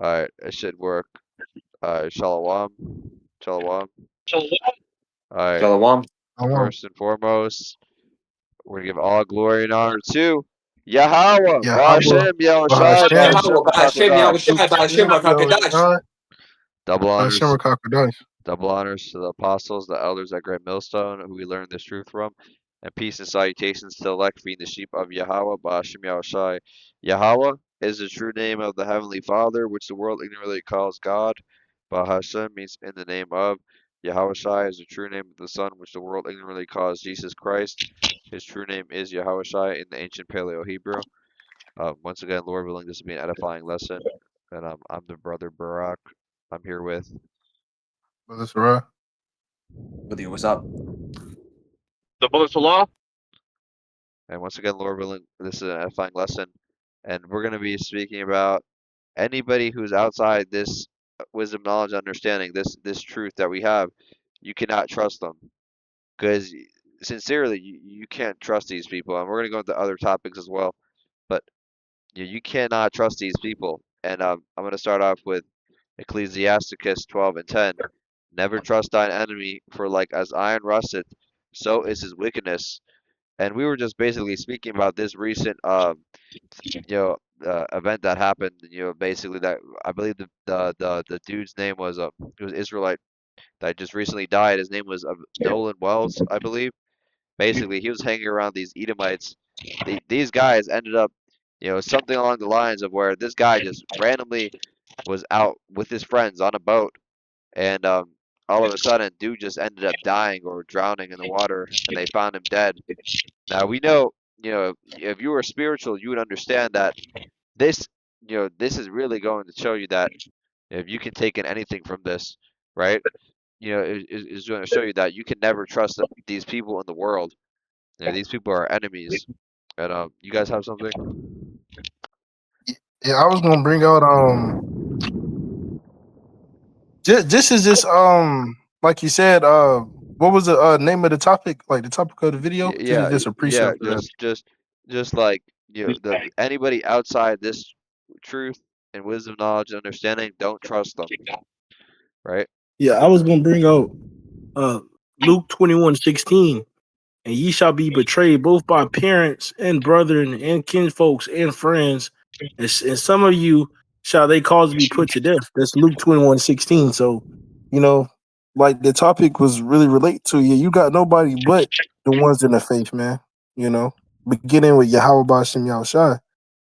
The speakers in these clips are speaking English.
Alright, it should work. Alright, Shalom. Shalom. Alright, Shalom. I want first and foremost, we're gonna give all glory and honor to Yahweh, Yahweh, Ba'ashem, Yahushai, Bahashem, Ba'ashem, Yahweh, Ba'ashem, Rakakadash. Yahushai, Ba'ashem, Hashem, Rakakadash. Yahushua, Double Hashem, honors, Rakakadash. double honors to the apostles, the elders at Great Millstone, who we learned this truth from, and peace and salutations to the elect, being the sheep of Yahweh, Ba'ashem, Yahushai. Yahweh is the true name of the Heavenly Father, which the world ignorantly calls God. Bahashem means in the name of. Yahushai is the true name of the Son, which the world ignorantly calls Jesus Christ. His true name is Yahushai in the ancient Paleo Hebrew. Once again, Lord willing, this will be an edifying lesson. And I'm the brother Barak. I'm here with. Brother Sarah. With you, what's up? The Brother Salah. And once again, Lord willing, this is an edifying lesson. And we're going to be speaking about anybody who's outside this wisdom, knowledge, understanding, this truth that we have. You cannot trust them. Because sincerely, you can't trust these people. And we're going to go into other topics as well. But you cannot trust these people. And I'm going to start off with Ecclesiasticus 12 and 10. Never trust thine enemy, for like as iron rusteth, so is his wickedness. And we were just basically speaking about this recent, event that happened. Basically that I believe the dude's name was it was Israelite that just recently died. His name was Nolan Wells, I believe. Basically, he was hanging around these Edomites. These guys ended up, something along the lines of where this guy just randomly was out with his friends on a boat, and all of a sudden, dude just ended up dying or drowning in the water, and they found him dead. Now we know, if you were spiritual, you would understand that this, this is really going to show you that if you can take in anything from this, right? Is going to show you that you can never trust these people in the world. These people are enemies. And you guys have something? Yeah, I was gonna bring out this is just like you said, what was the name of the topic? Like the topic of the video? This is Yeah, just a yeah. precept for that. Just like the anybody outside this truth and wisdom, knowledge, and understanding, don't trust them, right? Yeah, I was gonna bring out Luke 21:16, and ye shall be betrayed both by parents and brethren and kinfolks and friends, and some of you shall they cause to be put to death. That's Luke 21:16. So, you know, like the topic was really relate to you. You got nobody but the ones in the faith, man. Beginning with Yahweh Bashem Yahushai.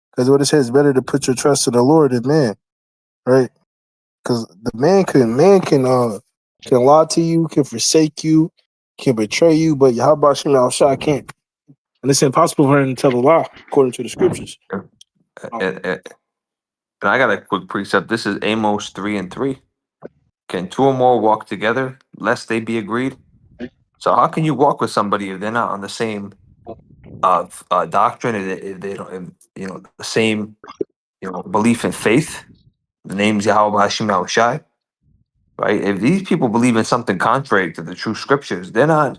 Because what it says, better to put your trust in the Lord than man, right? Because the man can lie to you, can forsake you, can betray you, but Yahweh Shem Shai can't. And it's impossible for him to tell a lie, according to the scriptures. And I got a quick precept. This is Amos 3 and 3. Can two or more walk together, lest they be agreed? So how can you walk with somebody if they're not on the same doctrine? If they don't, the same, belief in faith. The name's Yahweh Hashem Yahushai, right? If these people believe in something contrary to the true scriptures, they're not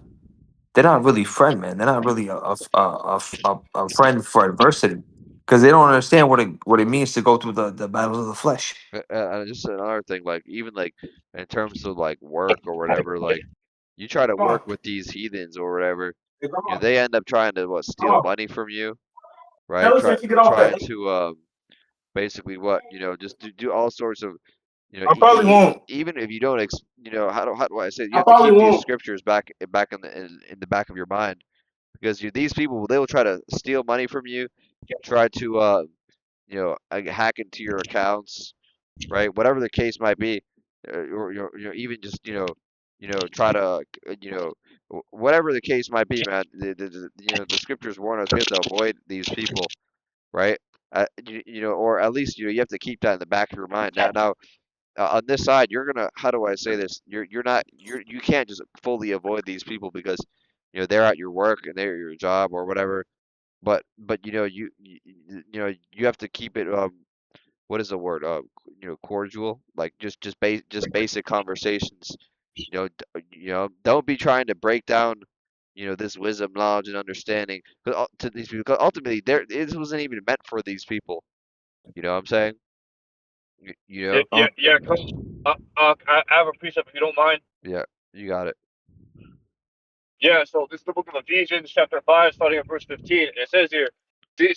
really friend, man. They're not really a friend for adversity because they don't understand what it means to go through the battles of the flesh. And just another thing, like even like in terms of like work or whatever, like you try to work with these heathens or whatever, they end up trying to steal money from you, right? Trying to basically just do all sorts of I probably won't. even if you don't how do I say it? You I have to probably keep these won't. scriptures back in the back of your mind, because these people, they will try to steal money from you, try to hack into your accounts, right? Whatever the case might be, or even just try to whatever the case might be, man. The scriptures warn us we have to avoid these people, right? Or at least you have to keep that in the back of your mind. Now, on this side, you're gonna, how do I say this? You can't just fully avoid these people because they're at your work and they're at your job or whatever. But you have to keep it what is the word, cordial, like just basic conversations. Don't be trying to break down this wisdom, knowledge, and understanding to these people, because ultimately this wasn't even meant for these people. You know what I'm saying? You know? Yeah. I have a precept if you don't mind. Yeah, you got it. Yeah, so this is the book of Ephesians, chapter 5, starting at verse 15. It says here, see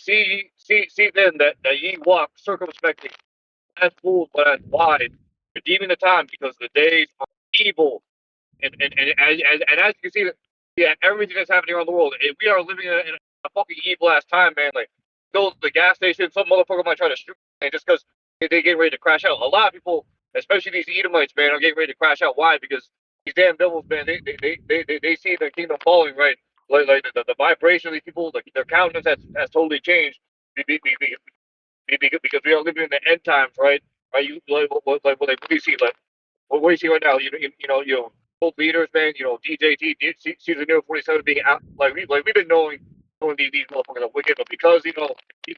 then that ye walk circumspectly, as fools, but as wise, redeeming the time, because the days are evil. And as you can see, yeah, everything that's happening around the world, we are living in a fucking evil ass time, man. Like, go to the gas station, some motherfucker might try to shoot, and just because they get ready to crash out. A lot of people, especially these Edomites, man, are getting ready to crash out. Why? Because these damn devils, man, they see their kingdom falling, right? Like the vibration of these people, their countenance has totally changed because we are living in the end times, right? Right? You what do you see? Like what do you see right now? Old leaders, man. DJT, season 47 being out. We've been knowing these motherfuckers are wicked, but because people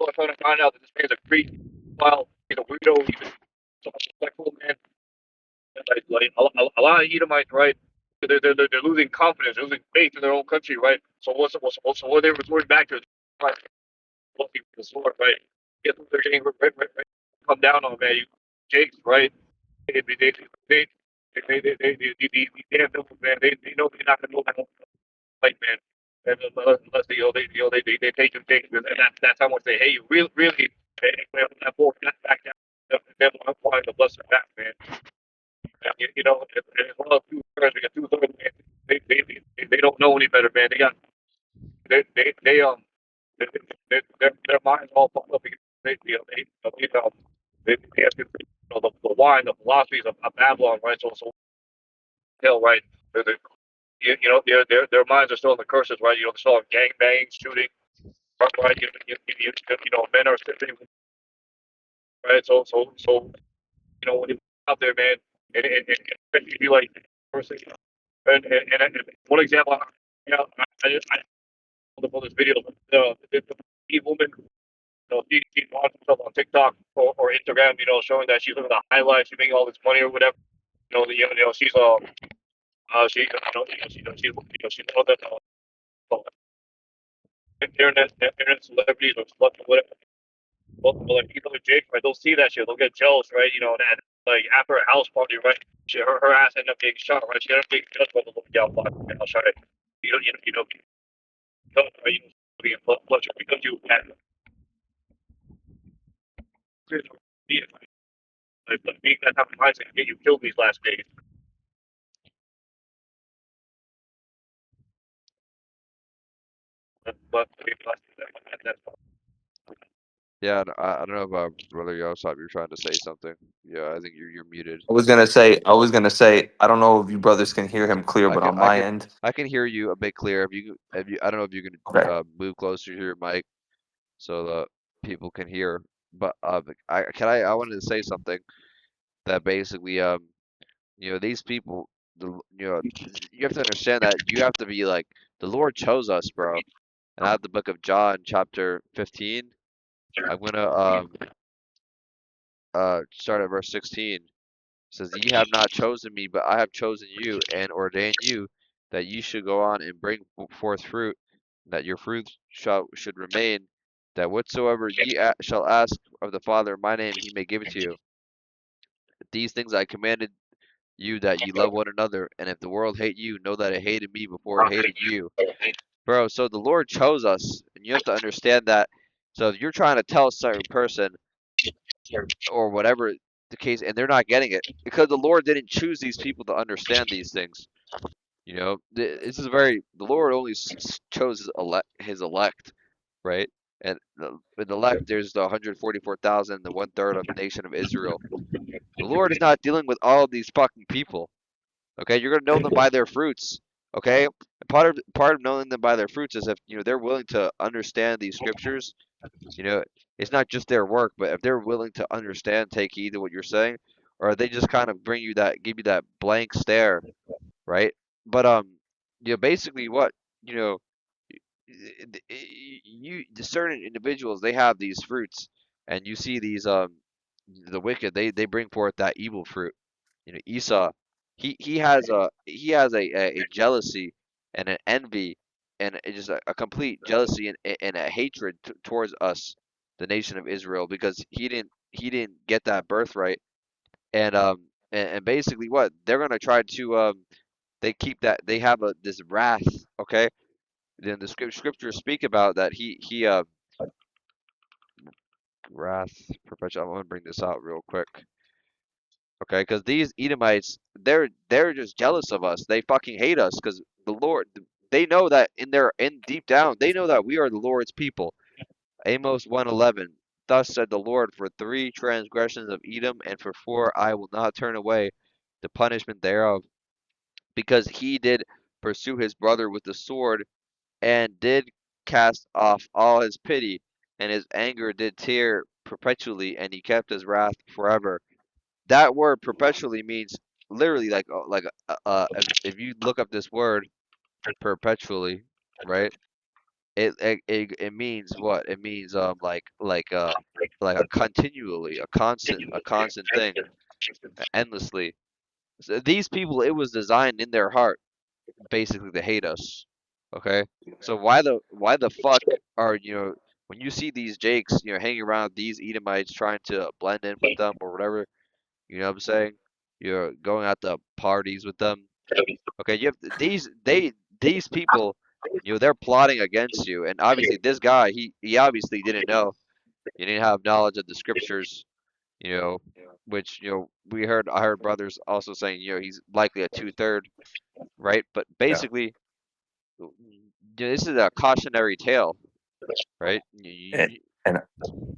are trying to find out that this man's a creep, while he's a weirdo, he's a sexual man. A lot of Edomites, right? They're losing confidence, they're losing faith in their own country, right? So what they're resorting back to is right, looking for the sword, right? Get them, they're getting right, come down on, man. Jakes, right? These damn devils, man. They know they're not gonna know that fight, man. And unless they take them things, and that's how much they hate you. Really, that boy back down. They're applying the blessing back, man. And, and as well as two-thirds, we got two-thirds, man. They don't know any better, man. They their minds all fucked up because they have the wine, the philosophies of Babylon, right? So hell, right? Their minds are still in the curses, right? They're still on gang bang, shooting, right? Men are sitting, right? When you out there, man, and you be like, person, and one example, I on this video, the woman, she launched herself on TikTok or Instagram, showing that she's living the high life, she's making all this money or whatever. She's she's one of the internet celebrities or sluts or whatever. Well, like people like Jake, right? They'll see that shit, they'll get jealous, right? And like after a house party, right? Her ass ended up getting shot, right? She ended up getting judged by the little gal fuck. I'll try to, being flustered because you had like being that type of mindset get you killed these last days. But that's Yeah, I don't know if Brother Yosop, you're trying to say something. Yeah, I think you're muted. I was gonna say, I don't know if you brothers can hear him clear, but on my end, I can hear you a bit clear. If you I don't know if you can okay. move closer to your mic so the people can hear. But I wanted to say something that basically these people you have to understand that you have to be like the Lord chose us, bro. And I have the book of John chapter 15. I'm gonna start at verse 16. It says, "Ye have not chosen me, but I have chosen you and ordained you that ye should go on and bring forth fruit, that your fruit should remain, that whatsoever ye shall ask of the Father in my name, he may give it to you. These things I commanded you, that ye love one another. And if the world hate you, know that it hated me before it hated you." Bro, so the Lord chose us, and you have to understand that. So if you're trying to tell a certain person or whatever the case, and they're not getting it, because the Lord didn't choose these people to understand these things. This is the Lord only chose his elect, right? And in the elect, there's the 144,000, the 1/3 of the nation of Israel. The Lord is not dealing with all of these fucking people. Okay, you're gonna know them by their fruits. Okay, part of knowing them by their fruits is if they're willing to understand these scriptures. You know, it's not just their work, but if they're willing to understand, take heed to what you're saying, or they just kind of give you that blank stare, right? But basically what you know, the certain individuals, they have these fruits, and you see these the wicked, they bring forth that evil fruit. Esau, he has a jealousy and an envy and just a complete jealousy and a hatred towards us, the nation of Israel, because didn't get that birthright, and and basically what they're gonna try to they keep that they have this wrath, okay? Then the scriptures speak about that he wrath perpetual. I want to bring this out real quick, okay? Because these Edomites, they're just jealous of us. They fucking hate us because the Lord. They know that in deep down, they know that we are the Lord's people. Amos 1:11. Thus said the Lord, for 3 transgressions of Edom, and for 4 I will not turn away the punishment thereof, because he did pursue his brother with the sword, and did cast off all his pity, and his anger did tear perpetually, and he kept his wrath forever. That word perpetually means literally if you look up this word perpetually, right? It means what? It means like a continually, a constant thing, endlessly. So these people, it was designed in their heart basically to hate us. Okay? So why the fuck are when you see these Jakes, hanging around these Edomites trying to blend in with them or whatever, you know what I'm saying? You're going out to parties with them. Okay, you have these people, they're plotting against you, and obviously this guy, he obviously didn't know. He didn't have knowledge of the scriptures, you know, which I heard brothers also saying, he's likely a 2/3, right? But Yeah. basically, this is a cautionary tale, right? And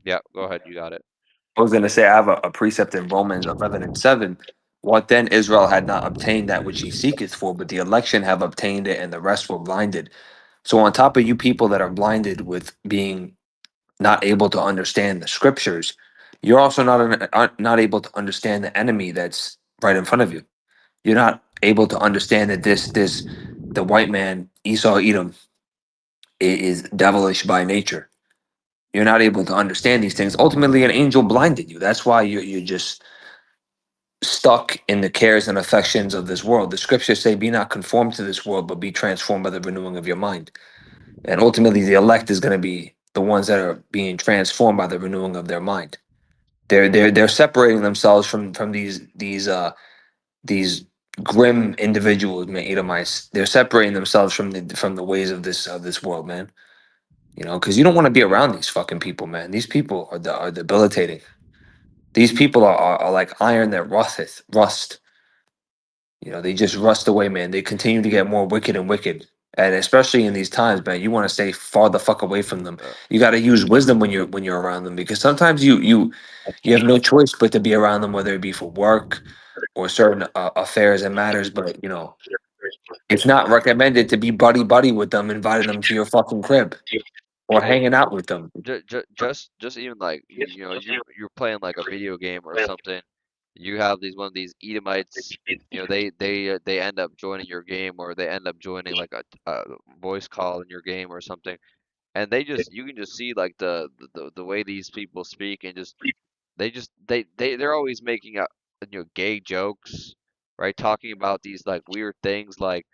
Yeah, go ahead, you got it. I was going to say, I have a precept in Romans 11:7. What then Israel had not obtained that which he seeketh for, but the election have obtained it, and the rest were blinded. So, on top of you people that are blinded with being not able to understand the scriptures, you're also not able to understand the enemy that's right in front of you. You're not able to understand that the white man Esau Edom is devilish by nature. You're not able to understand these things. Ultimately, an angel blinded you. That's why you're just stuck in the cares and affections of this world. The scriptures say, "Be not conformed to this world, but be transformed by the renewing of your mind." And ultimately, the elect is going to be the ones that are being transformed by the renewing of their mind. They're separating themselves from these grim individuals, man, Edomites. They're separating themselves from the ways of this world, man. Because you don't want to be around these fucking people, man. These people are debilitating. These people are like iron that rust. They just rust away, man. They continue to get more wicked and wicked. And especially in these times, man, you want to stay far the fuck away from them. Uh, You got to use wisdom when you're around them, because sometimes you have no choice but to be around them, whether it be for work or certain affairs and matters. But it's not recommended to be buddy buddy with them, inviting them to your fucking crib or well, hanging out with them. just even like you're playing like a video game or something. You have one of these Edomites. They end up joining your game, or they end up joining like a voice call in your game or something. And you can just see like the way these people speak, and they're always making gay jokes, right? Talking about these like weird things like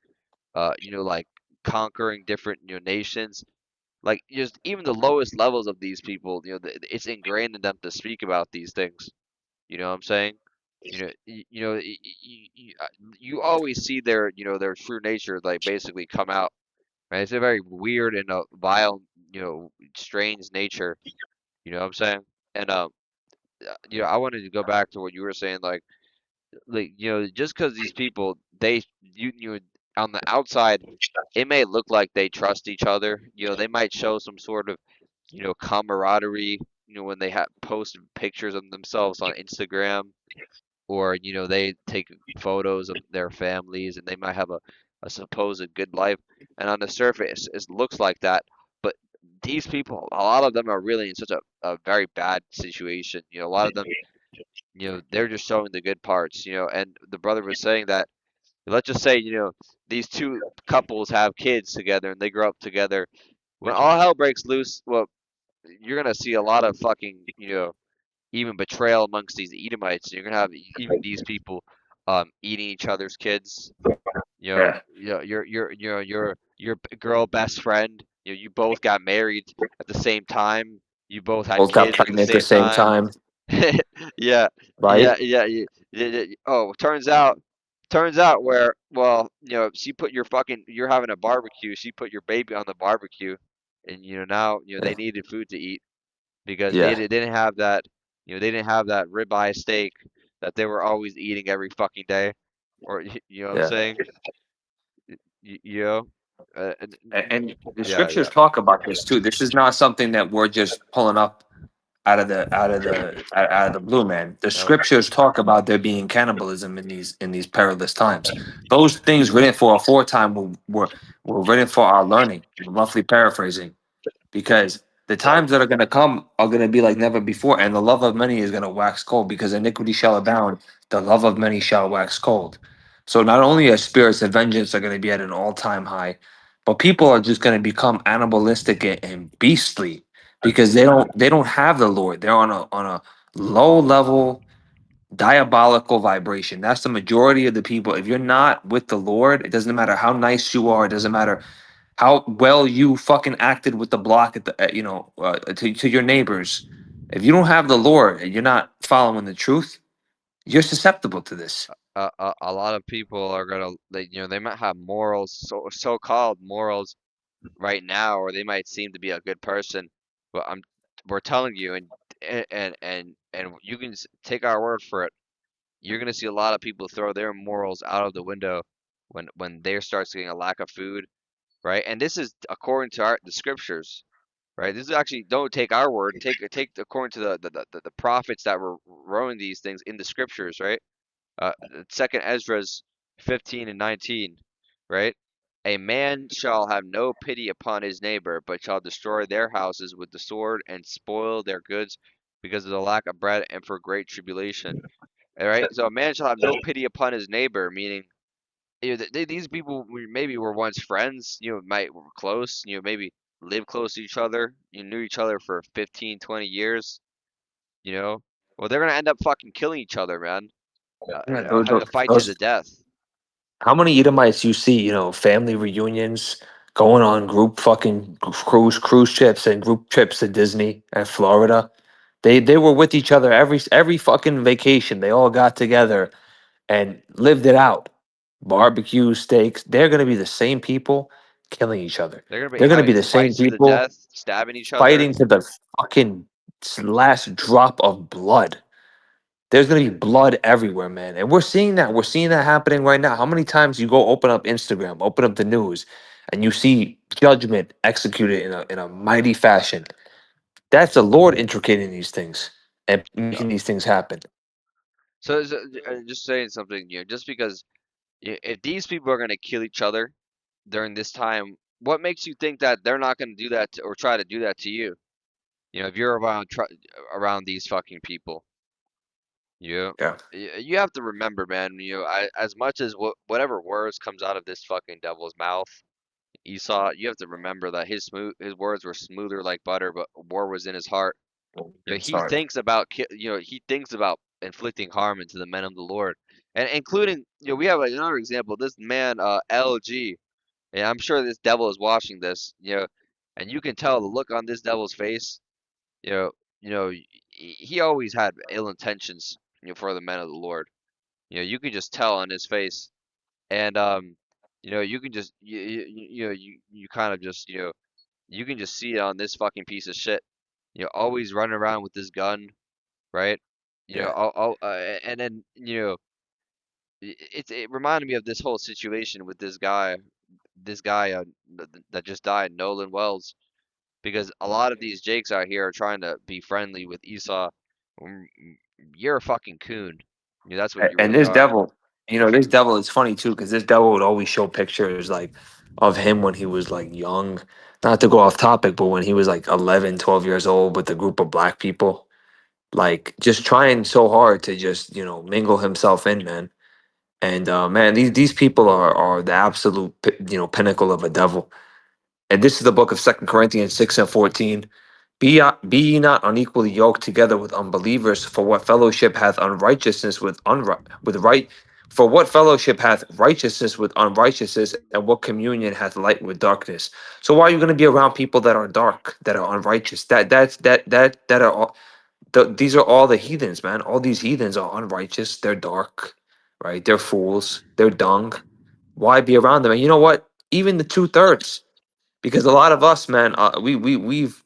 like conquering different nations. Like just even the lowest levels of these people, it's ingrained in them to speak about these things. You know what I'm saying? You always see their true nature like basically come out. Right? It's a very weird and vile, strange nature. You know what I'm saying? And I wanted to go back to what you were saying, like just because these people on the outside, it may look like they trust each other. They might show some sort of camaraderie. When they post pictures of themselves on Instagram, or they take photos of their families, and they might have a supposed good life, and on the surface it looks like that. But these people, a lot of them are really in such a very bad situation. A lot of them, they're just showing the good parts. And the brother was saying that, let's just say, these two couples have kids together and they grow up together. When all hell breaks loose, well, you're gonna see a lot of fucking, even betrayal amongst these Edomites. You're gonna have even these people eating each other's kids. Yeah. Your girl best friend. You both got married at the same time. You both had Both got kids at the pregnant at the same same time. time. Yeah, right? oh, turns out where, well, she put your fucking, you're having a barbecue. She put your baby on the barbecue, and now they Yeah. needed food to eat because Yeah. didn't have that, they didn't have that ribeye steak that they were always eating every fucking day, or you know what I'm Yeah. saying? You know, And the yeah, scriptures yeah. talk about this too. This is not something that we're just pulling up out of the blue, man. The No, scriptures talk about there being cannibalism in these perilous times. Those things written for our foretime were written for our learning, roughly paraphrasing, because the times that are going to come are going to be like never before, and the love of many is going to wax cold, because iniquity shall abound, the love of many shall wax cold. So not only are spirits of vengeance are going to be at an all-time high, but people are just going to become animalistic and beastly because they don't have the Lord. They're on a low level diabolical vibration. That's the majority of the people. If you're not with the Lord, it doesn't matter how nice you are. It doesn't matter how well you fucking acted with the block to your neighbors. If you don't have the Lord and you're not following the truth, you're susceptible to this. a lot of people are gonna, they might have morals, so-called morals right now, or they might seem to be a good person, but we're telling you, and you can take our word for it. You're gonna see a lot of people throw their morals out of the window when they start seeing a lack of food, right? And this is according to the scriptures, right? This is actually, don't take our word, take according to the prophets that were wrote these things in the scriptures, right? Second Ezra's 15 and 19, right? A man shall have no pity upon his neighbor, but shall destroy their houses with the sword and spoil their goods because of the lack of bread and for great tribulation. All right, so a man shall have no pity upon his neighbor, meaning, these people maybe were once friends, might were close, maybe lived close to each other, you knew each other for 15, 20 years, you know. Well, they're gonna end up fucking killing each other, man. Yeah, Having to fight to the death. how many Edomites you see, family reunions, going on group fucking cruise trips and group trips to Disney and Florida. They were with each other every fucking vacation. They all got together and lived it out. Barbecue, steaks. They're gonna be the same people killing each other. They're gonna be They're gonna having be the same fights to the people death, stabbing each other. fighting to the fucking last drop of blood. There's gonna be blood everywhere, man. And we're seeing that. We're seeing that happening right now. How many times you go open up Instagram, open up the news, and you see judgment executed in a mighty fashion? That's the Lord intricating these things and Uh, making these things happen. just saying something, just because, if these people are gonna kill each other during this time, what makes you think that they're not gonna do that or try to do that to you? If you're around these fucking people, you know, Yeah. you have to remember, man. As much as whatever words comes out of this fucking devil's mouth, Esau, you have to remember that his words were smoother like butter, but war was in his heart. He Sorry. thinks about he thinks about inflicting harm into the men of the Lord, and including, we have another example. This man, LG, and I'm sure this devil is watching this, and you can tell the look on this devil's face. You know, he always had ill intentions, for the men of the Lord. You can just tell on his face, and you can just you kind of just you can just see it on this fucking piece of shit. Always running around with this gun, right? Yeah. And then it reminded me of this whole situation with this guy that just died, Nolan Wells, because a lot of these Jakes out here are trying to be friendly with Esau. Mm, You're a fucking coon. That's what you And really this are. devil, this devil is funny too, because this devil would always show pictures like of him when he was like young. Not to go off topic, but when he was like 11, 12 years old with a group of black people, like just trying so hard to just, mingle himself in, man. And man, these people are the absolute pinnacle of a devil. And this is the book of Second Corinthians 6 and 14. Be ye not unequally yoked together with unbelievers, for what fellowship hath unrighteousness with right? For what fellowship hath righteousness with unrighteousness, and what communion hath light with darkness? So why are you going to be around people that are dark, that are unrighteous, that are these are all the heathens, man. All these heathens are unrighteous. They're dark, right? They're fools. They're dung. Why be around them? And you know what? Even the 2/3, because a lot of us, man, we've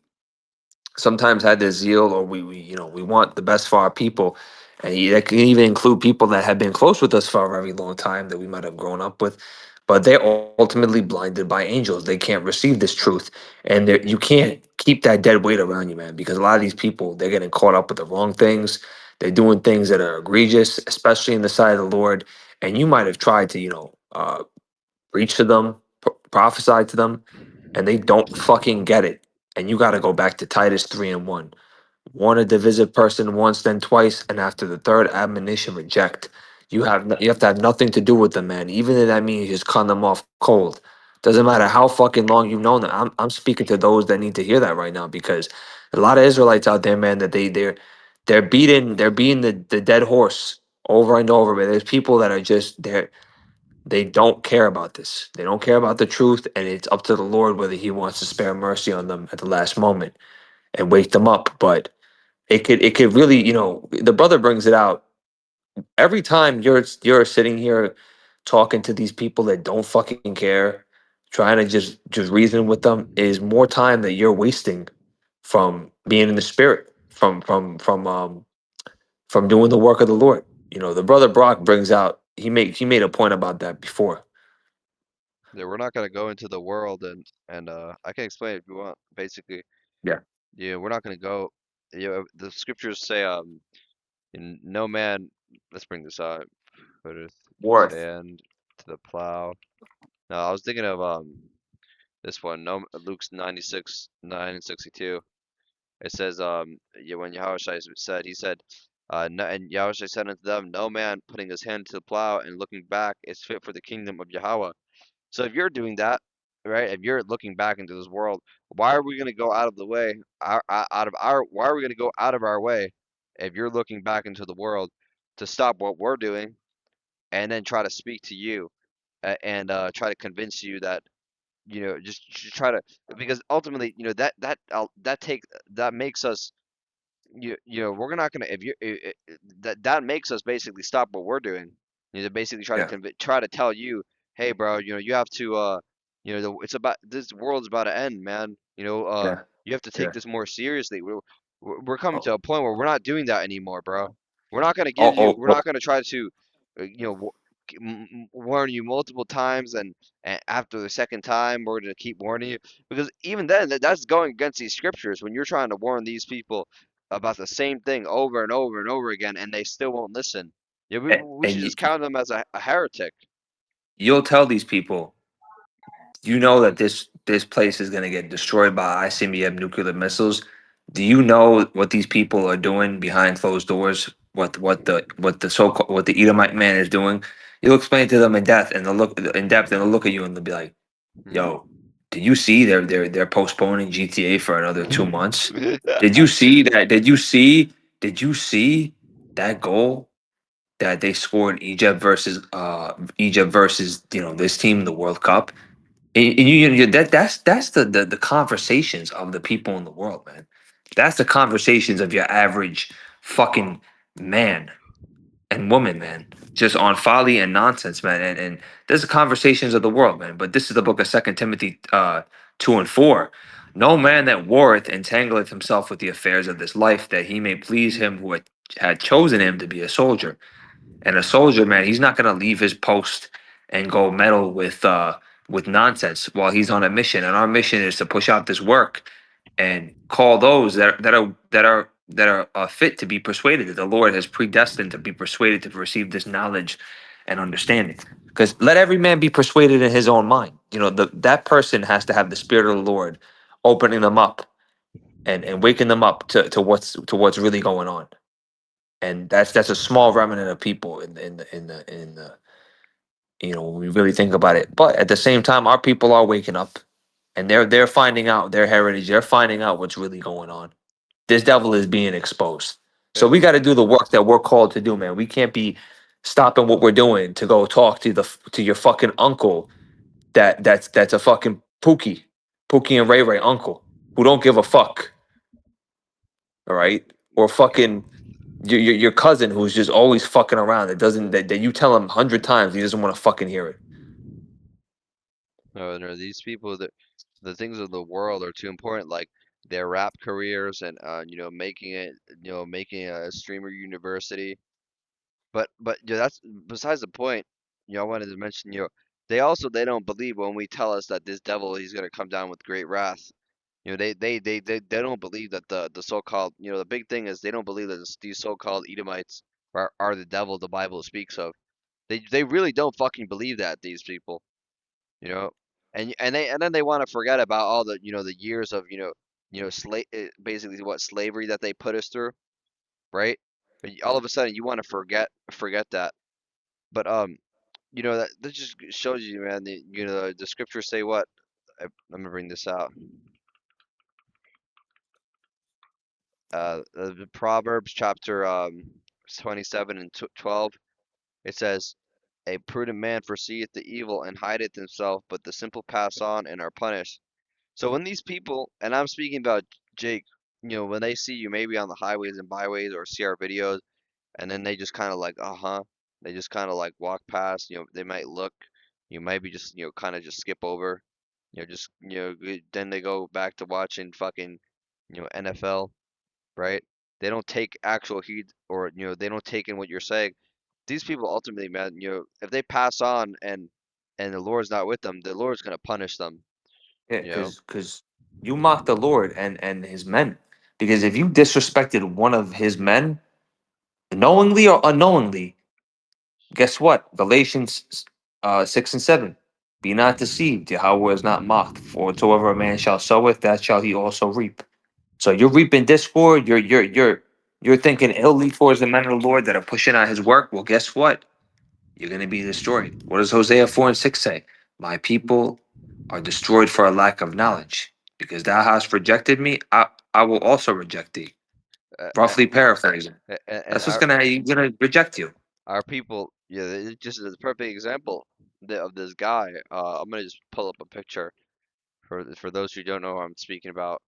sometimes had this zeal, or we want the best for our people, and that can even include people that have been close with us for a very long time that we might have grown up with, but they're ultimately blinded by angels. They can't receive this truth, and you can't keep that dead weight around you, man, because a lot of these people, they're getting caught up with the wrong things. They're doing things that are egregious, especially in the sight of the Lord, and you might have tried to preach to them, prophesy to them, and they don't fucking get it. And you got to go back to Titus 3:1. Warn a divisive person once, then twice, and after the third admonition, reject. You have to have nothing to do with them, man. Even if that means you just cut them off cold. Doesn't matter how fucking long you've known them. I'm speaking to those that need to hear that right now, because a lot of Israelites out there, man, that they're beating the dead horse over and over. But there's people that are just there. They don't care about this. They don't care about the truth, and it's up to the Lord whether He wants to spare mercy on them at the last moment and wake them up. But it could really, the brother brings it out every time you're sitting here talking to these people that don't fucking care, trying to just reason with them, is more time that you're wasting from being in the spirit, from doing the work of the Lord. The brother Brock brings out, he made a point about that before. Yeah, we're not gonna go into the world and I can explain it if you want. Basically, Yeah. yeah, we're not gonna go. The scriptures say, no man. Let's bring this out. Putteth his Worth. hand to the plow. No, I was thinking of this one. No, Luke's 96:9 and 62. It says, yeah, when Yahushua said, he said, no, and Yahushua said unto them, no man putting his hand to the plow and looking back is fit for the kingdom of Yahweh. So if you're doing that, right, if you're looking back into this world, why are we going to go out of the way, why are we going to go out of our way if you're looking back into the world to stop what we're doing and then try to speak to you and try to convince you that, just try to, because ultimately, that makes us, we're not gonna, if you that makes us basically stop what we're doing. Basically try to Yeah. try to tell you, hey, bro, you have to, it's about, this world's about to end, man. Yeah. You have to take Yeah. this more seriously. We're coming to Oh, a point where we're not doing that anymore, bro. We're not gonna oh, give you, oh, we're oh, not gonna try to, warn you multiple times, and after the second time, we're gonna keep warning you, because even then, that's going against these scriptures when you're trying to warn these people about the same thing over and over and over again, and they still won't listen. Yeah, we and, we and should just count them as a heretic. you'll tell these people, you know that this place is going to get destroyed by ICBM nuclear missiles. Do you know what these people are doing behind closed doors? What the Edomite man is doing? You'll explain to them in depth, and they'll look at you and they'll be like, "Yo, did you see they're postponing GTA for another 2 months? Did you see that? Did you see that goal that they scored Egypt versus this team in the World Cup?" And that's the conversations of the people in the world, man. That's the conversations of your average fucking man and woman, man. Just on folly and nonsense, man. And there's the conversations of the world, man. But this is the book of Second Timothy 2:4. No man that warreth entangleth himself with the affairs of this life, that he may please him who had chosen him to be a soldier. And a soldier, man, he's not gonna leave his post and go meddle with nonsense while he's on a mission. And our mission is to push out this work and call those that are fit to be persuaded, that the Lord has predestined to be persuaded to receive this knowledge and understanding. Because let every man be persuaded in his own mind. That person has to have the Spirit of the Lord opening them up and waking them up to what's really going on. And that's a small remnant of people in the when we really think about it. But at the same time, our people are waking up, and they're finding out their heritage. They're finding out what's really going on. This devil is being exposed. So Yeah. we got to do the work that we're called to do, man. We can't be stopping what we're doing to go talk to your fucking uncle that's a fucking Pookie and Ray Ray uncle who don't give a fuck. All right. or fucking your cousin who's just always fucking around that you tell him 100 times he doesn't want to fucking hear it. No, these people that the things of the world are too important, like their rap careers and making it, making a streamer university. But that's besides the point. I wanted to mention, they don't believe when we tell us that this devil he's gonna come down with great wrath. They don't believe that the so-called, the big thing is they don't believe that these so-called Edomites are the devil the Bible speaks of. They really don't fucking believe that, these people, you know. And then they want to forget about all the, the years of, slave, basically what slavery that they put us through, right? But all of a sudden you want to forget that. But that just shows you, man, the scriptures say what? Let me bring this out. The Proverbs chapter 27 and 12. It says, "A prudent man foreseeth the evil and hideth himself, but the simple pass on and are punished." So when these people, and I'm speaking about Jake, when they see you maybe on the highways and byways or see our videos, and then they just kind of like, they just kind of like walk past, they might look, maybe just, kind of just skip over, just, then they go back to watching fucking, NFL, right? They don't take actual heed, or, they don't take in what you're saying. These people ultimately, man, if they pass on and the Lord's not with them, the Lord's gonna punish them, Yeah, you know? because you mock the Lord and his men. Because if you disrespected one of his men, knowingly or unknowingly, guess what? Galatians 6 and 7. Be not deceived, Yahweh is not mocked. For whatsoever a man shall soweth, that shall he also reap. So you're reaping discord. You're thinking illy towards the men of the Lord that are pushing out his work. Well, guess what? You're going to be destroyed. What does Hosea 4 and 6 say? My people are destroyed for a lack of knowledge. Because thou hast rejected me, I will also reject thee. And, Roughly paraphrasing. and That's what's gonna reject you. our people, yeah, it just is a perfect example of this guy. I'm gonna just pull up a picture for those who don't know who I'm speaking about.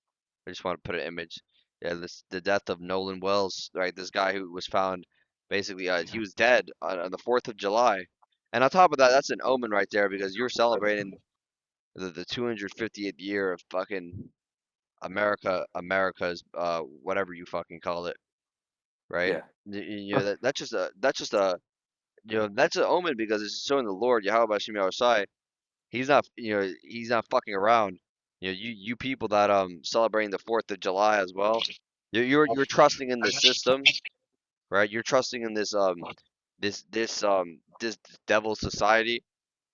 I just want to put an image. Yeah, the death of Nolan Wells, right? This guy who was found basically, he was dead on the 4th of July. And on top of that, that's an omen right there, because you're celebrating the 250th year of fucking America's whatever you fucking call it, right? Yeah. That's an omen, because it's showing the Lord Yahweh Bashem Yahushai. He's not fucking around. You people that celebrating the 4th of July as well. You're trusting in the system, right? You're trusting in this devil society,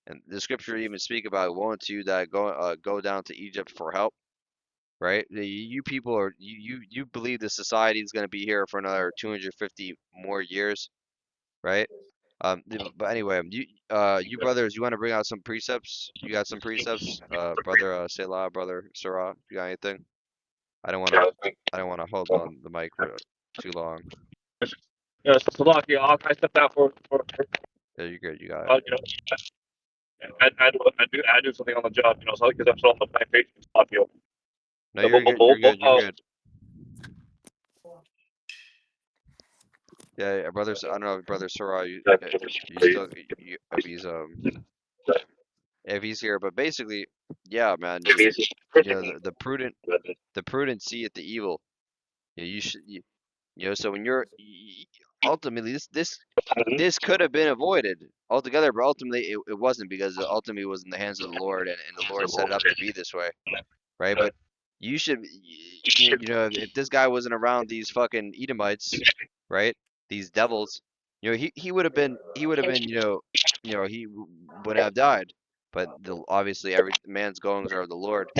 and the scripture even speak about woe unto you that go down to Egypt for help, right? You people are you believe the society is going to be here for another 250 more years, right? But anyway, you brothers, you want to bring out some precepts? You got some precepts, brother Selah, brother Sarah. You got anything? I don't want to. I don't want to hold on the mic for too long. Yeah, so Slovakia, I stepped out for Yeah, you're good. You got it. I do something on the job, so because I'm still on the plantation in Slovakia. No, you're good. You're good. You're good. Yeah, brothers. I don't know, if brother Sarah. You still if he's here, but basically, yeah, man. The prudent seeth the evil. You should. So when ultimately this could have been avoided altogether, but ultimately it wasn't, because it ultimately was in the hands of the Lord, and the Lord set it up to be this way, right? But you should, if this guy wasn't around these fucking Edomites, right? These devils, he would have been, he would have died. But obviously every man's goings are of the Lord,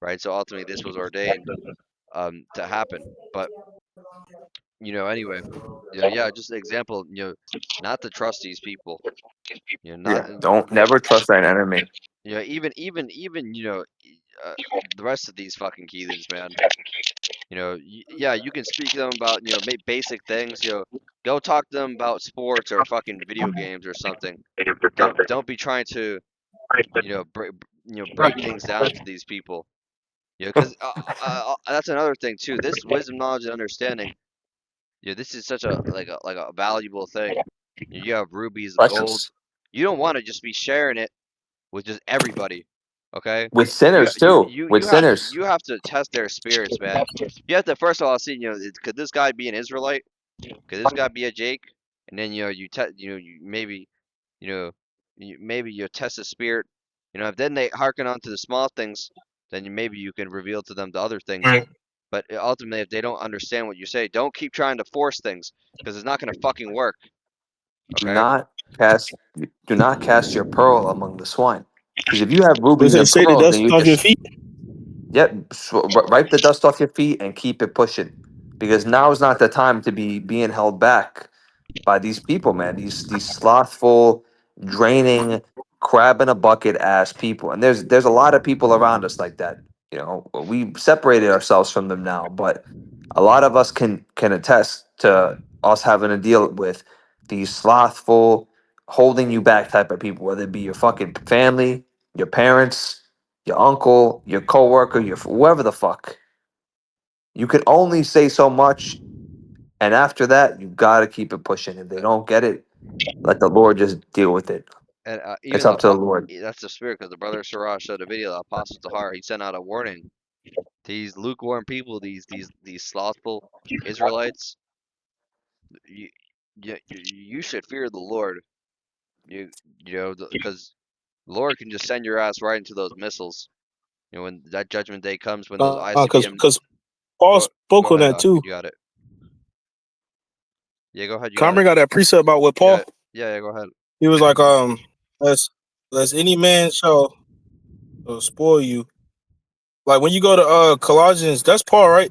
right? So ultimately this was ordained to happen. But anyway, yeah, just an example, not to trust these people, not, Yeah. Don't never trust that enemy. even the rest of these fucking heathens, man. Yeah, you can speak to them about, basic things, go talk to them about sports or fucking video games or something. Don't be trying to, break things down to these people. Because that's another thing too. This wisdom, knowledge, and understanding, this is such a valuable thing. You have rubies, gold. Precious. You don't want to just be sharing it with just everybody. Okay? With sinners too. With sinners. You have to test their spirits, man. You have to first of all see, could this guy be an Israelite? Could this guy be a Jake? And then you maybe maybe you test the spirit. If then they hearken on to the small things, then maybe you can reveal to them the other things. Right. But ultimately, if they don't understand what you say, don't keep trying to force things because it's not gonna fucking work. Do Okay? not cast your pearl among the swine. Because if you have Does rubies it and say the pearls, then dust you off your just feet? wipe the dust off your feet and keep it pushing. Because now is not the time to be being held back by these people, man. These slothful, draining, crab in a bucket ass people. And there's a lot of people around us like that. We separated ourselves from them now, but a lot of us can attest to us having to deal with these slothful, holding you back type of people, whether it be your fucking family, your parents, your uncle, your coworker, your whoever the fuck. You can only say so much, and after that, you gotta keep it pushing. If they don't get it, let the Lord just deal with it. And It's even up to the Lord. that's the spirit, because the brother Siraj showed a video, the Apostle Tahar, he sent out a warning to these lukewarm people, these slothful Israelites. You, you should fear the Lord. Because the Lord can just send your ass right into those missiles. When that judgment day comes, when those ICBM. Because Paul Go spoke on ahead, that too. you got it. Yeah, go ahead. You Can I got it. bring out that precept about what Paul? Yeah, go ahead. He was like, lest any man shall spoil you. Like when you go to Colossians, that's Paul, right?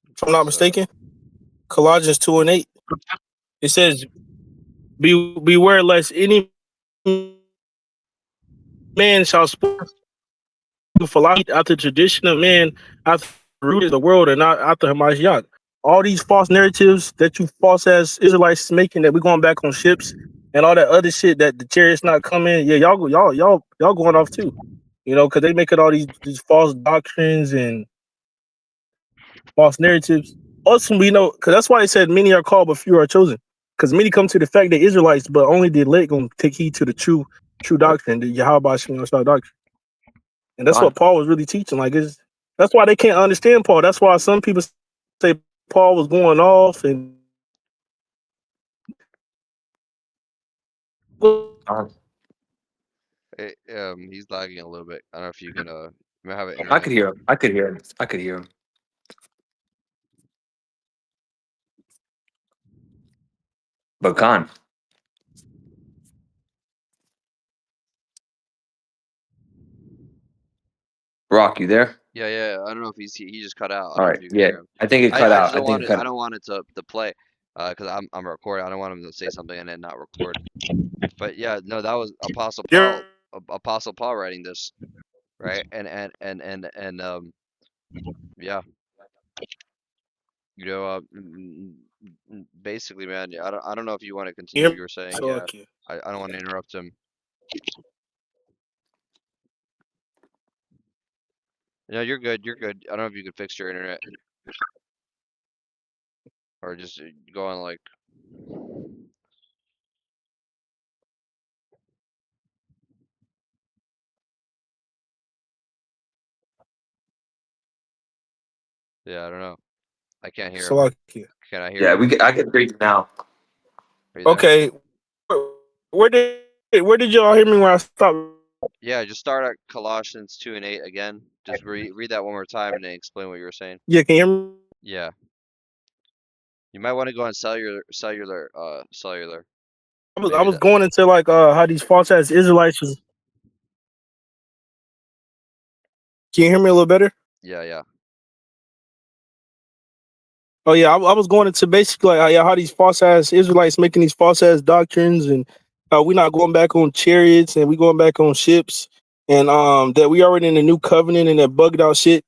If I'm not mistaken. Colossians 2:8. It says, beware lest any man shall spoil philosophy after the tradition of man, after the root of the world, and not after Hamashiach. All these false narratives that you false ass Israelites making, that we're going back on ships and all that other shit, that the chariots not coming. Yeah, y'all going off too. Because they make it all these false doctrines and false narratives. Also, because that's why it said many are called, but few are chosen. Because many come to the fact that Israelites, but only the elect gonna take heed to the true doctrine, the Yahweh Shem doctrine. And that's Fine. what Paul was really teaching. That's why they can't understand Paul. That's why some people say Paul was going off and He's lagging a little bit. I don't know if you can you might have an I internet. could hear him. I could hear him. But Khan, Rock, you there? Yeah. I don't know if he just cut out. I All don't know right. if you can Yeah, hear him. I think it cut I just out. I don't think want it it. cut I out. don't want it to play, because I'm recording. I don't want him to say something and then not record. But yeah, no, that was they're Apostle Paul writing this, right? And yeah, basically, man. I don't know if you want to continue what you were saying. so Yeah, okay. I don't want to interrupt him. No, you're good. You're good. I don't know if you could fix your internet or just go on like. Yeah, I don't know. I can't hear So him. okay. Can I hear Yeah, you? I can hear you now. Are you there? Okay. Where did y'all hear me when I stopped? Yeah, just start at Colossians 2:8 again. Just read that one more time and then explain what you were saying. Yeah, can you hear me? Yeah. You might want to go on cellular. I Maybe was that. going into how these false ass Israelites was. Can you hear me a little better? Yeah. Oh yeah, I was going into basically how these false ass Israelites making these false ass doctrines, and we're not going back on chariots and we going back on ships, and that we already in the new covenant and that bugged out shit.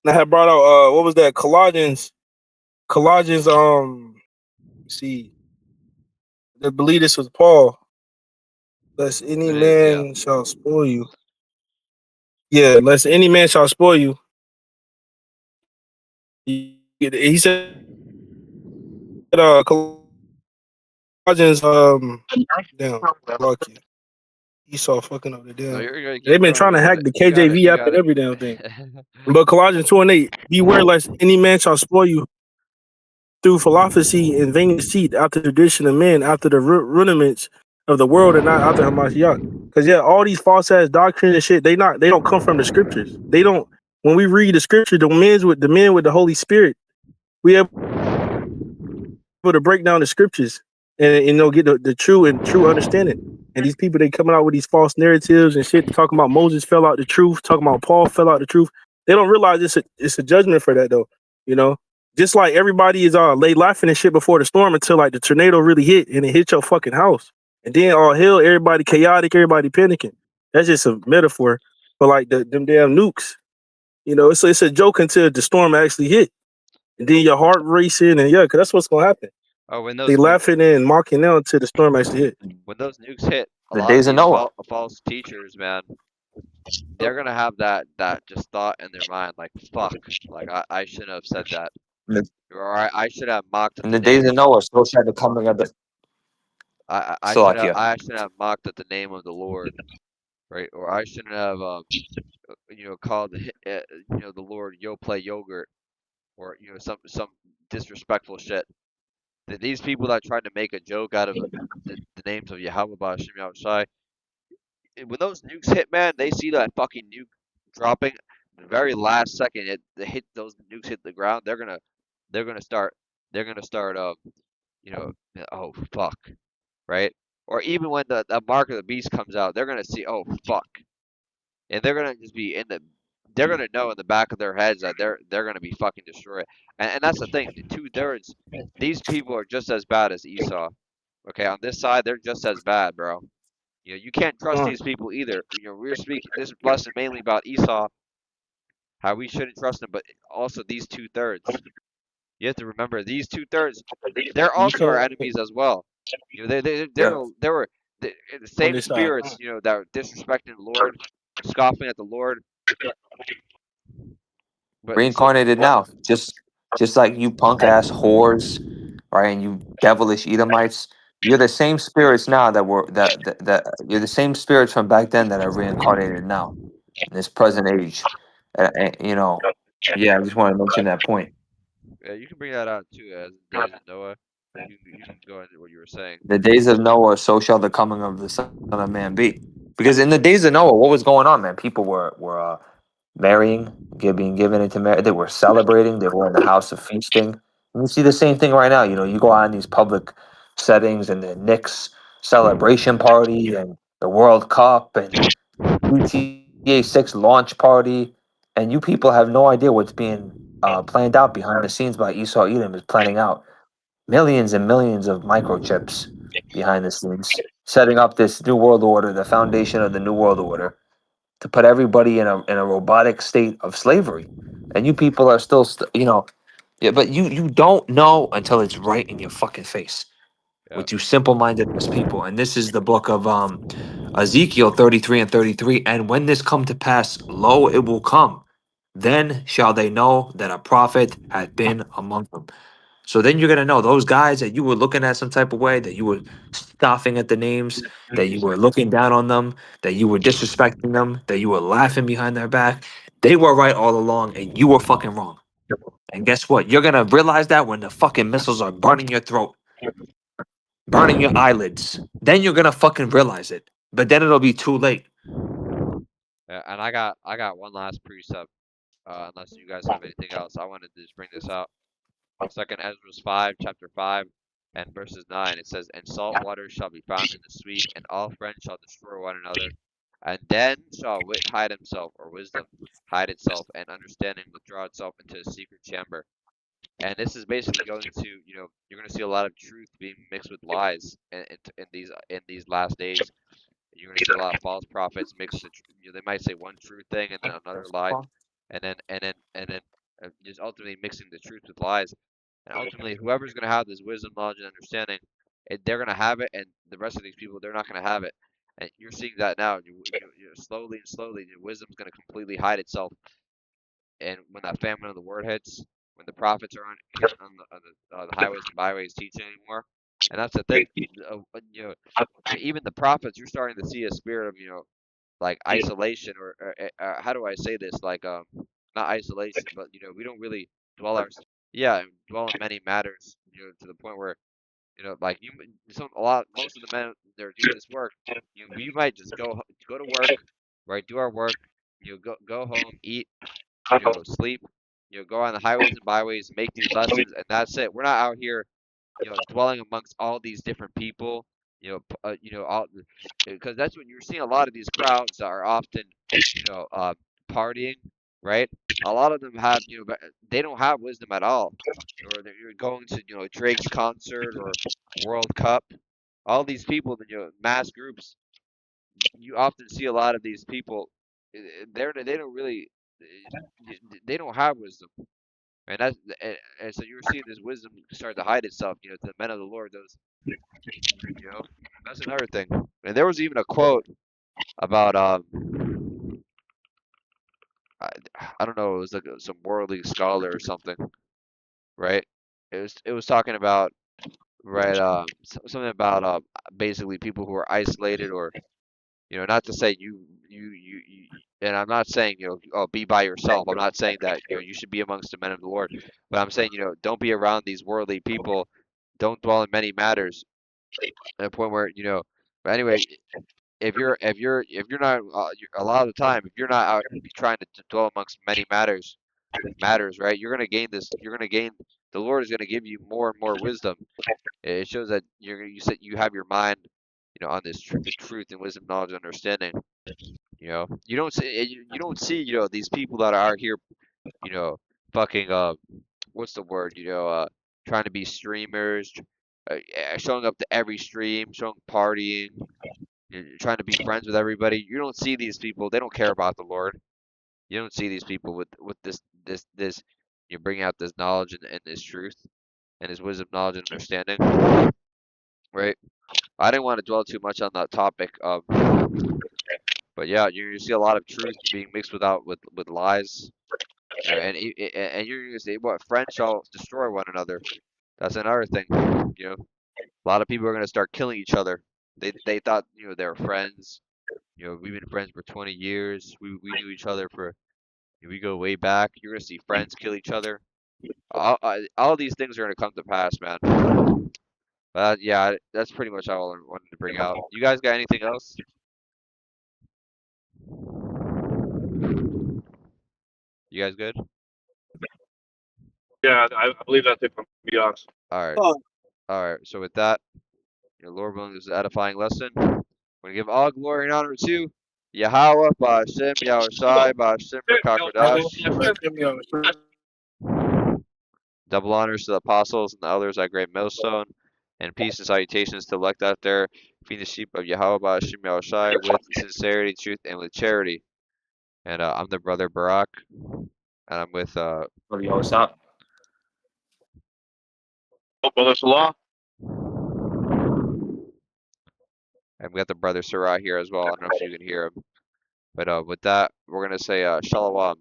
And I had brought out what was that, Colossians see, I believe this was Paul. Lest any It is. Yeah. man shall spoil you. Yeah, lest any man shall spoil you. he said Colossians damn block you. Esau fucking up the No, damn. you're gonna They've keep been going. trying to You got hack it. the You got it. KJV You app got and it. every damn thing. But Colossians 2:8, beware lest any man shall spoil you through philosophy and vain deceit, after the tradition of men, after the rudiments of the world, and not after Hamashiach. Because yeah, all these false ass doctrines and shit, they don't come from the scriptures. They don't. When we read the scripture, the men with the Holy Spirit, we able to break down the scriptures and get the true understanding. And these people, they coming out with these false narratives and shit, talking about Moses fell out the truth, talking about Paul fell out the truth. They don't realize it's a judgment for that though. You know, just like everybody is lay laughing and shit before the storm until like the tornado really hit and it hit your fucking house, and then all hell, everybody chaotic, everybody panicking. That's just a metaphor for like them damn nukes. You know, it's a joke until the storm actually hit, and then your heart racing, and yeah, because that's what's gonna happen. Oh, when They those laughing and mocking now until the storm actually hit. nukes hit, a The lot of days of these Noah. false teachers, man, they're gonna have that just thought in their mind, like fuck, like I shouldn't have said that, In the, or I should have mocked at in the the name days of of Noah, so shall the coming of the Salakia. I should have mocked at the name of the Lord, right? Or I shouldn't have called the Lord yo play yogurt, or some disrespectful shit. These people that tried to make a joke out of the names of Yahweh Bashim Yahushai, when those nukes hit, man, they see that fucking nuke dropping. The very last second those nukes hit the ground, they're gonna start you know oh fuck, right? Or even when the mark of the beast comes out, they're gonna see, oh fuck, and they're gonna just be they're gonna know in the back of their heads that they're gonna be fucking destroyed. And that's the thing, the 2/3, these people are just as bad as Esau. Okay, on this side, they're just as bad, bro. You can't trust these people either. We're speaking this lesson mainly about Esau, how we shouldn't trust them, but also these 2/3. You have to remember these 2/3, they're You also our can't enemies as well. Yeah. They were the on same this side. spirits, that were disrespecting the Lord, scoffing at the Lord. But Reincarnated now. Just like you punk ass whores, right? And you devilish Edomites. You're the same spirits now that you're the same spirits from back then that are reincarnated now in this present age. Yeah, I just want to mention that point. yeah, you can bring that out too, as days of Noah. You can go into what you were saying. The days of Noah, so shall the coming of the Son of Man be. Because in the days of Noah, what was going on, man? People were marrying, being given into marriage. They were celebrating. They were in the house of feasting. And you see the same thing right now. You go out in these public settings and the Knicks celebration party and the World Cup and GTA 6 launch party, and you people have no idea what's being planned out behind the scenes by Esau Edom is planning out millions and millions of microchips behind the scenes, setting up this new world order, the foundation of the new world order, to put everybody in a robotic state of slavery. And you people are still, yeah, but you don't know until it's right in your fucking face Yeah, with you simple-minded as people. And this is the book of Ezekiel 33 and 33. And when this come to pass, lo, it will come. Then shall they know that a prophet had been among them. So then you're gonna know those guys that you were looking at some type of way, that you were scoffing at the names, that you were looking down on them, that you were disrespecting them, that you were laughing behind their back. They were right all along, and you were fucking wrong. And guess what? You're gonna realize that when the fucking missiles are burning your throat, burning your eyelids. Then you're gonna fucking realize it. But then it'll be too late. yeah. And I got one last precept. Unless you guys have anything else, I wanted to just bring this out. Second Ezra 5, chapter 5, and verses 9. It says, "And salt water shall be found in the sweet, and all friends shall destroy one another. And then shall wit hide himself, or wisdom hide itself, and understanding withdraw itself into a secret chamber." And this is basically going to, you're going to see a lot of truth being mixed with lies in these last days. You're going to see a lot of false prophets mix they might say one true thing and then another lie, and then just ultimately mixing the truth with lies. And ultimately, whoever's going to have this wisdom, knowledge, and understanding, they're going to have it, and the rest of these people, they're not going to have it. And you're seeing that now. Slowly and slowly, your wisdom's going to completely hide itself. And when that famine of the word hits, when the prophets are on the highways and byways teaching anymore. And that's the thing. You know, even the prophets, you're starting to see a spirit of, like isolation, or how do I say this? Like, not isolation, but we don't really dwell dwell in many matters, to the point where, like most of the men that are doing this work, we might just go to work, right? Do our work, go home, eat, sleep, go on the highways and byways, make these lessons, and that's it. We're not out here, dwelling amongst all these different people, all because that's when you're seeing a lot of these crowds that are often, partying, right? A lot of them have, they don't have wisdom at all, or they're going to, Drake's concert or World Cup. All these people, mass groups. You often see a lot of these people. They don't really, they don't have wisdom. And and so you're seeing this wisdom start to hide itself, to the men of the Lord. That's another thing. And there was even a quote about I don't know, it was like some worldly scholar or something, right? It was talking about, right, something about basically people who are isolated, or not to say you and I'm not saying, oh, be by yourself. I'm not saying that, you should be amongst the men of the Lord, but I'm saying, don't be around these worldly people. Don't dwell in many matters, at a point where, but anyway, if you're not, a lot of the time, if you're not out trying to dwell amongst many matters, right, you're gonna gain, the Lord is gonna give you more and more wisdom. It shows that you have your mind, on this truth and wisdom, knowledge, and understanding. You don't see, these people that are out here, fucking, what's the word, trying to be streamers, showing up to every stream, partying, trying to be friends with everybody. You don't see these people. They don't care about the Lord. You don't see these people with this. You bring out this knowledge and this truth and this wisdom, knowledge, and understanding. Right. I didn't want to dwell too much on that topic. But yeah, you see a lot of truth being mixed with lies. And you're gonna say, what, friends shall destroy one another. That's another thing. A lot of people are gonna start killing each other. They thought, they were friends. We've been friends for 20 years. We knew each other for, we go way back. You're gonna see friends kill each other. All these things are gonna come to pass, man. But yeah, that's pretty much all I wanted to bring out. You guys got anything else? You guys good? Yeah, I believe that's it from me, honest. All right. Oh. All right. So with that, Lord willing, this is an edifying lesson. We're gonna give all glory and honor to Yahweh, Ba'ashem, Yahushai, Ba'ashem, Rakakwadash. Double honors to the apostles and the elders at Great Millstone, and peace and salutations to elect out there, feeding the sheep of Yahweh, Ba'ashem, Yahushai, with sincerity, truth, and with charity. And I'm the brother Barak, and I'm with What's up? Brother Salah. and we got the brother Sarah here as well. I don't know if you can hear him, but with that, we're gonna say Shalom.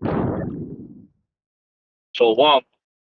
Shalom.